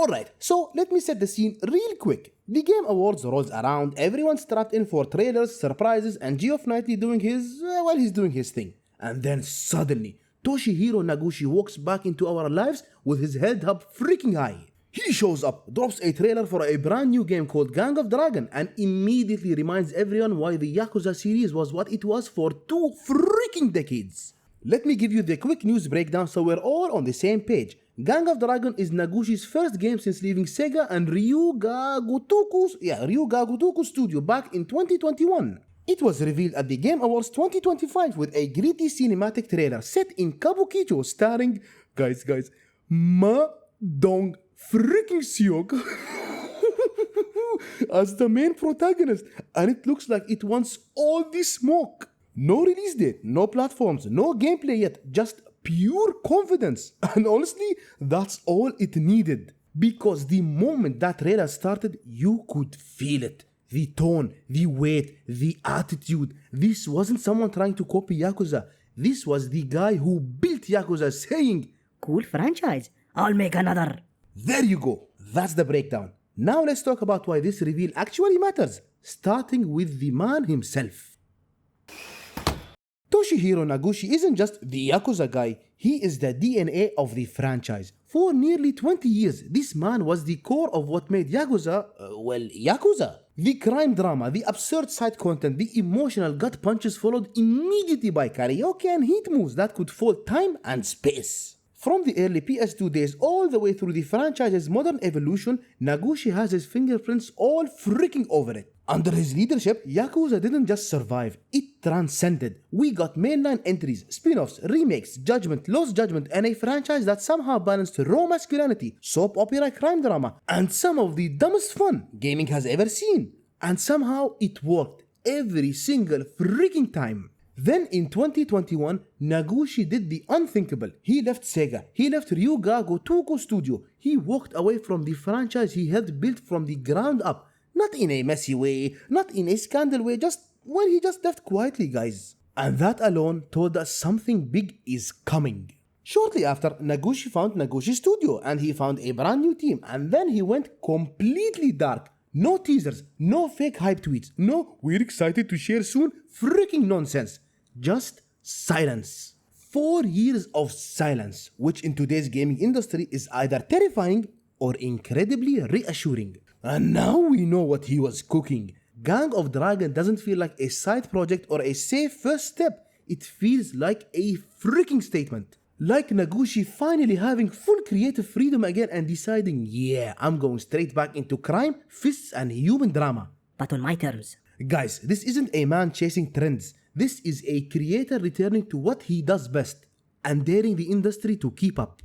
Alright, so let me set the scene real quick. The Game Awards rolls around, everyone's strapped in for trailers, surprises, and Geoff Knightley doing he's doing his thing. And then suddenly, Toshihiro Nagoshi walks back into our lives with his head up freaking high. He shows up, drops a trailer for a brand new game called Gang of Dragon, and immediately reminds everyone why the Yakuza series was what it was for 2 freaking decades. Let me give you the quick news breakdown so we're all on the same page. Gang of Dragon is Nagoshi's first game since leaving SEGA and Ryuga Gotoku studio back in 2021. It was revealed at the Game Awards 2025 with a gritty cinematic trailer set in Kabukicho starring, guys, Ma Dong-Seok as the main protagonist, and it looks like it wants all the smoke. No release date, no platforms, no gameplay yet, just pure confidence. And honestly, that's all it needed. Because the moment that trailer started, you could feel it. The tone, the weight, the attitude. This wasn't someone trying to copy Yakuza. This was the guy who built Yakuza saying, "Cool franchise, I'll make another." There you go. That's the breakdown. Now let's talk about why this reveal actually matters. Starting with the man himself. Toshihiro Nagoshi isn't just the Yakuza guy, he is the DNA of the franchise. For nearly 20 years, this man was the core of what made Yakuza, Yakuza. The crime drama, the absurd side content, the emotional gut punches followed immediately by karaoke and heat moves that could fold time and space. From the early PS2 days all the way through the franchise's modern evolution, Nagoshi has his fingerprints all freaking over it. Under his leadership, Yakuza didn't just survive, it transcended. We got mainline entries, spin-offs, remakes, Judgment, Lost Judgment, and a franchise that somehow balanced raw masculinity, soap opera crime drama, and some of the dumbest fun gaming has ever seen. And somehow it worked every single freaking time. Then in 2021, Nagoshi did the unthinkable. He left SEGA, he left Ryuga Gotoku studio, he walked away from the franchise he helped build from the ground up. Not in a messy way, not in a scandal way, he just left quietly, guys. And that alone told us something big is coming. Shortly after, Nagoshi found Nagoshi Studio and he found a brand new team, and then he went completely dark. No teasers, no fake hype tweets, no "we're excited to share soon" freaking nonsense. Just silence. 4 years of silence, which in today's gaming industry is either terrifying or incredibly reassuring. And now we know what he was cooking. Gang of Dragon doesn't feel like a side project or a safe first step. It feels like a freaking statement. Like Nagoshi finally having full creative freedom again and deciding, yeah, I'm going straight back into crime, fists, and human drama. But on my terms. Guys, this isn't a man chasing trends. This is a creator returning to what he does best and daring the industry to keep up.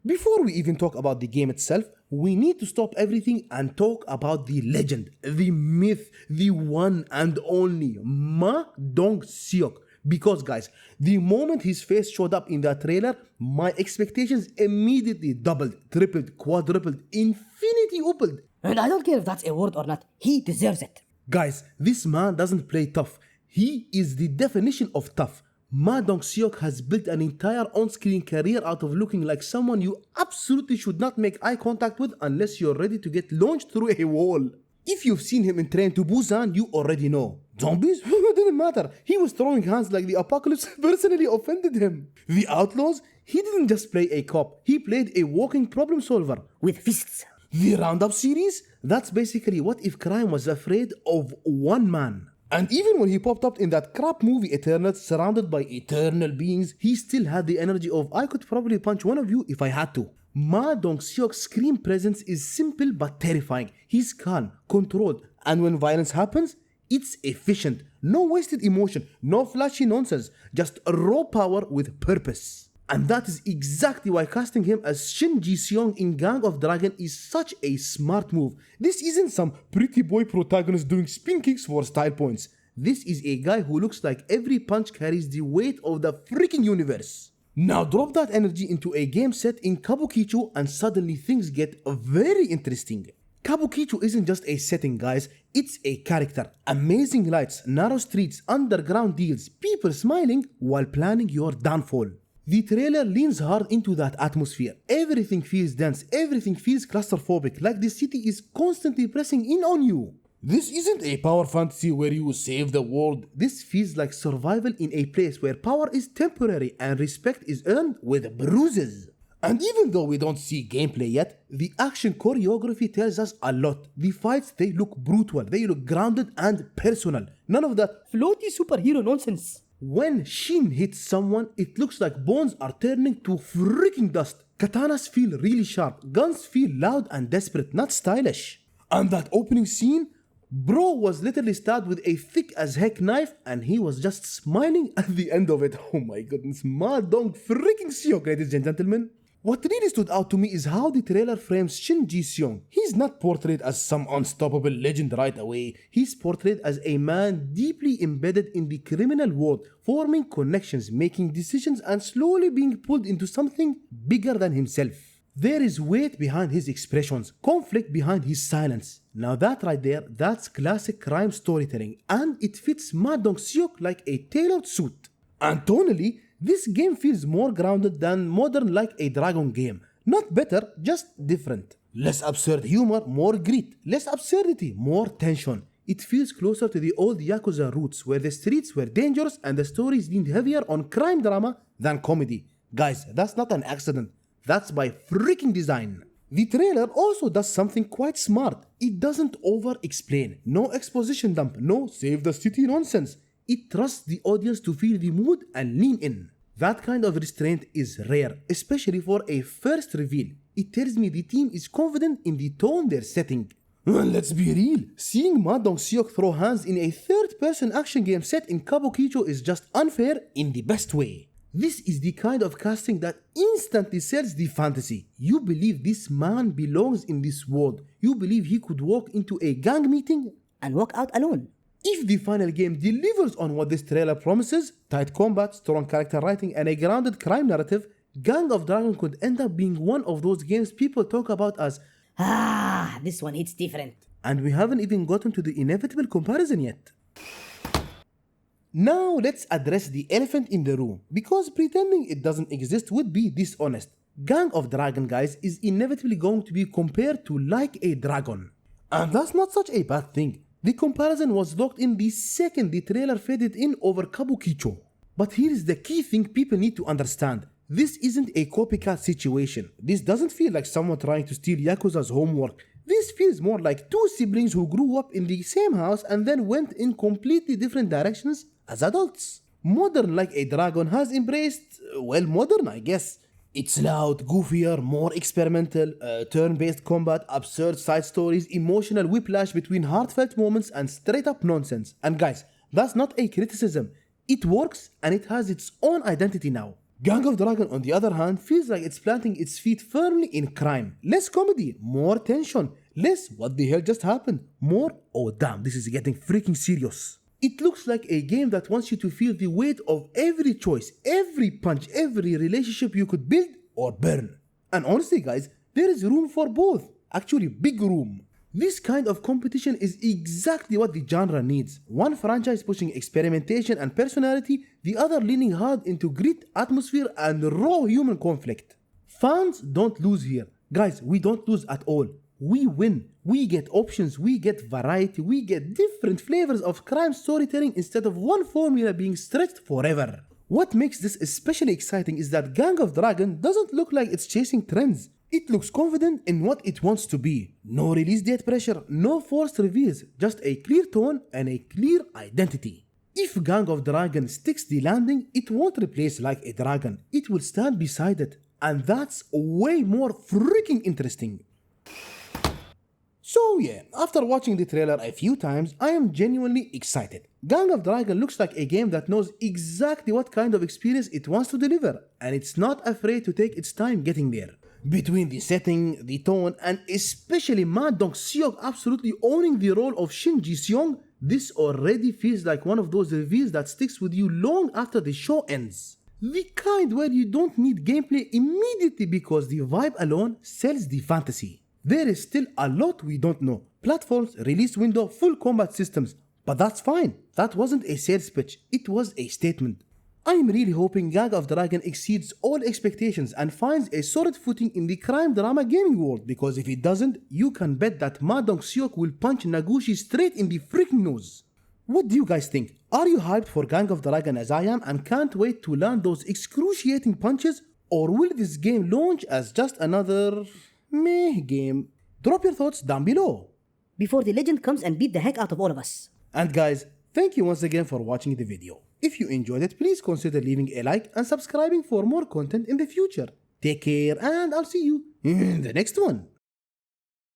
Before we even talk about the game itself, we need to stop everything and talk about the legend, the myth, the one and only Ma Dong-Seok. Because guys, the moment his face showed up in that trailer, my expectations immediately doubled, tripled, quadrupled, infinity-upled. And I don't care if that's a word or not, he deserves it. Guys, this man doesn't play tough. He is the definition of tough. Ma Dong-Seok has built an entire on-screen career out of looking like someone you absolutely should not make eye contact with unless you're ready to get launched through a wall. If you've seen him in Train to Busan, you already know. Zombies? Didn't matter. He was throwing hands like the apocalypse personally offended him. The Outlaws? He didn't just play a cop. He played a walking problem solver. With fists. The Roundup series? That's basically what if crime was afraid of one man. And even when he popped up in that crap movie Eternals surrounded by eternal beings, he still had the energy of I could probably punch one of you if I had to. Ma Dong-Seok's screen presence is simple but terrifying. He's calm, controlled, and when violence happens, it's efficient. No wasted emotion, no flashy nonsense, just raw power with purpose. And that is exactly why casting him as Shin Ji-seong in Gang of Dragon is such a smart move. This isn't some pretty boy protagonist doing spin kicks for style points. This is a guy who looks like every punch carries the weight of the freaking universe. Now drop that energy into a game set in Kabukicho and suddenly things get very interesting. Kabukicho isn't just a setting, guys, it's a character. Amazing lights, narrow streets, underground deals, people smiling while planning your downfall. The trailer leans hard into that atmosphere. Everything feels dense, everything feels claustrophobic, like the city is constantly pressing in on you. This isn't a power fantasy where you save the world. This feels like survival in a place where power is temporary and respect is earned with bruises. And even though we don't see gameplay yet, the action choreography tells us a lot. The fights, they look brutal, they look grounded and personal. None of that Floaty superhero nonsense. when Shin hits someone, it looks like bones are turning to freaking dust. Katanas feel really sharp, guns feel loud and desperate, not stylish. And that opening scene, bro was literally stabbed with a thick as heck knife and he was just smiling at the end of it. Oh my goodness, Ma Dong-Seok, ladies and gentlemen. What really stood out to me is how the trailer frames Shin Ji-seong. He's not portrayed as some unstoppable legend right away. He's portrayed as a man deeply embedded in the criminal world, forming connections, making decisions, and slowly being pulled into something bigger than himself. There is weight behind his expressions, conflict behind his silence. Now that right there, that's classic crime storytelling, and it fits Ma Dong-seok like a tailored suit. And tonally, this game feels more grounded than modern like a Dragon game. Not better, just different. Less absurd humor, more grit. Less absurdity, more tension. It feels closer to the old Yakuza roots where the streets were dangerous and the stories leaned heavier on crime drama than comedy. Guys, that's not an accident. That's by freaking design. The trailer also does something quite smart. It doesn't over-explain. No exposition dump, no save the city nonsense. It trusts the audience to feel the mood and lean in. That kind of restraint is rare, especially for a first reveal. It tells me the team is confident in the tone they're setting. Well, let's be real. Seeing Ma Dong-seok throw hands in a third-person action game set in Kabukicho is just unfair in the best way. This is the kind of casting that instantly sells the fantasy. You believe this man belongs in this world. You believe he could walk into a gang meeting And walk out alone. If the final game delivers on what this trailer promises, tight combat, strong character writing, and a grounded crime narrative, Gang of Dragon could end up being one of those games people talk about as, This one hits different. and we haven't even gotten to the inevitable comparison yet. Now let's address the elephant in the room, because pretending it doesn't exist would be dishonest. Gang of Dragon, guys, is inevitably going to be compared to Like a Dragon. And that's not such a bad thing. The comparison was locked in the second the trailer faded in over Kabukicho. But here is the key thing people need to understand. This isn't a copycat situation. This doesn't feel like someone trying to steal Yakuza's homework. This feels more like two siblings who grew up in the same house and then went in completely different directions as adults. Modern Like a Dragon has embraced, well, modern I guess. It's loud, goofier, more experimental, turn-based combat, absurd side stories, emotional whiplash between heartfelt moments and straight-up nonsense. And guys, that's not a criticism. It works and it has its own identity now. Gang of Dragon, on the other hand, feels like it's planting its feet firmly in crime. Less comedy, more tension. Less what the hell just happened. More, oh damn, this is getting freaking serious. It looks like a game that wants you to feel the weight of every choice, every punch, every relationship you could build or burn. And honestly guys, there is room for both. Actually, big room. This kind of competition is exactly what the genre needs. One franchise pushing experimentation and personality, the other leaning hard into grit, atmosphere, and raw human conflict. Fans don't lose here. Guys, we don't lose at all. We win. We get options, we get variety, we get different flavors of crime storytelling instead of one formula being stretched forever. What makes this especially exciting is that Gang of Dragon doesn't look like it's chasing trends. It looks confident in what it wants to be. No release date pressure, no forced reveals, just a clear tone and a clear identity. If Gang of Dragon sticks the landing, it won't replace Like a Dragon. It will stand beside it. And that's way more freaking interesting. So yeah, after watching the trailer a few times, I am genuinely excited. Gang of Dragon looks like a game that knows exactly what kind of experience it wants to deliver, and it's not afraid to take its time getting there. Between the setting, the tone, and especially Ma Dong-seok absolutely owning the role of Shin Ji-seong, this already feels like one of those reveals that sticks with you long after the show ends. The kind where you don't need gameplay immediately because the vibe alone sells the fantasy. There is still a lot we don't know. Platforms, release window, full combat systems. But that's fine. That wasn't a sales pitch. It was a statement. I'm really hoping Gang of Dragon exceeds all expectations and finds a solid footing in the crime drama gaming world, because if it doesn't, you can bet that Ma Dong-Seok will punch Nagoshi straight in the freaking nose. What do you guys think? Are you hyped for Gang of Dragon as I am and can't wait to land those excruciating punches? Or will this game launch as just another meh game? Drop your thoughts down below. Before the legend comes and beat the heck out of all of us. And guys, thank you once again for watching the video. If you enjoyed it, please consider leaving a like and subscribing for more content in the future. Take care and I'll see you in the next one.